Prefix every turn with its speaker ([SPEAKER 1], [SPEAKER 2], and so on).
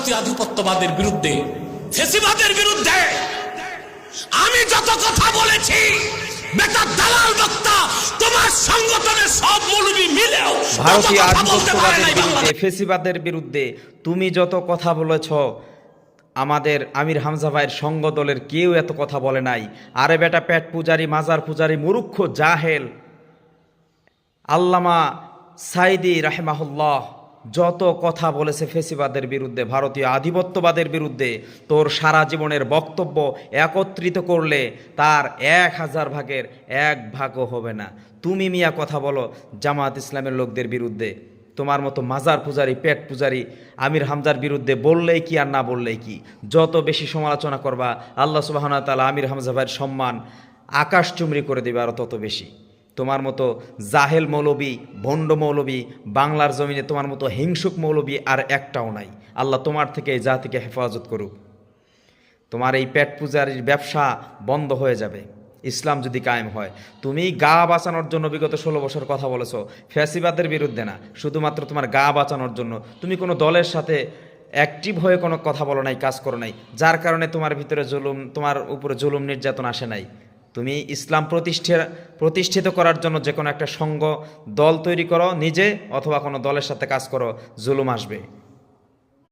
[SPEAKER 1] ভারতীয় আধিপত্যবাদের বিরুদ্ধে, ফেসিবাদের বিরুদ্ধে আমি যত কথা বলেছি, বেটা দালাল বক্তা তোমার সংগঠনের সব মৌলবি মিলেও
[SPEAKER 2] ভারতীয় আধিপত্যবাদের বিরুদ্ধে, ফেসিবাদের বিরুদ্ধে তুমি যত কথা বলেছ, আমাদের আমির হামজা ভাইয়ের সঙ্গ দলের কেউ এত কথা বলে নাই। আরে বেটা পেট পূজারি, মাজার পূজারি, মূর্খ জাহেল আল্লামা সাইদি রাহেমাহুল্লাহ যত কথা বলেছে ফেসিবাদের বিরুদ্ধে, ভারতীয় আধিপত্যবাদের বিরুদ্ধে, তোর সারা জীবনের বক্তব্য একত্রিত করলে তার 1000 ভাগের 1 ভাগও হবে না। তুমি মিয়া কথা বলো জামাত ইসলামের লোকদের বিরুদ্ধে, তোমার মতো মাজার পূজারি, পেট পূজারি আমির হামজার বিরুদ্ধে বললেই কি আর না বললেই কি। যত বেশি সমালোচনা করবা আল্লাহ সুবহানাহু ওয়া তাআলা আমির হামজা ভাইয়ের সম্মান আকাশচুম্বী করে দেবে আরও তত বেশি। তোমার মতো জাহেল মৌলবী, ভণ্ড মৌলবী বাংলার জমিনে তোমার মতো হিংসুক মৌলবী আর একটাও নাই। আল্লাহ তোমার থেকে এই জাতিকে হেফাজত করুক। তোমার এই পেট পূজারির ব্যবসা বন্ধ হয়ে যাবে ইসলাম যদি কায়েম হয়। তুমি গা বাঁচানোর জন্য বিগত 16 বছর কথা বলেছো, ফ্যাসিবাদের বিরুদ্ধে না, শুধুমাত্র তোমার গা বাঁচানোর জন্য। তুমি কোনো দলের সাথে অ্যাক্টিভ হয়ে কোনো কথা বলো নাই, কাজ করো নাই, যার কারণে তোমার ভিতরে জুলুম, তোমার উপরে জুলুম নির্যাতন আসে নাই। তুমি ইসলাম প্রতিষ্ঠিত করার জন্য যে কোনো একটা সঙ্গ দল তৈরি করো নিজে, অথবা কোনো দলের সাথে কাজ করো, জুলুম আসবে।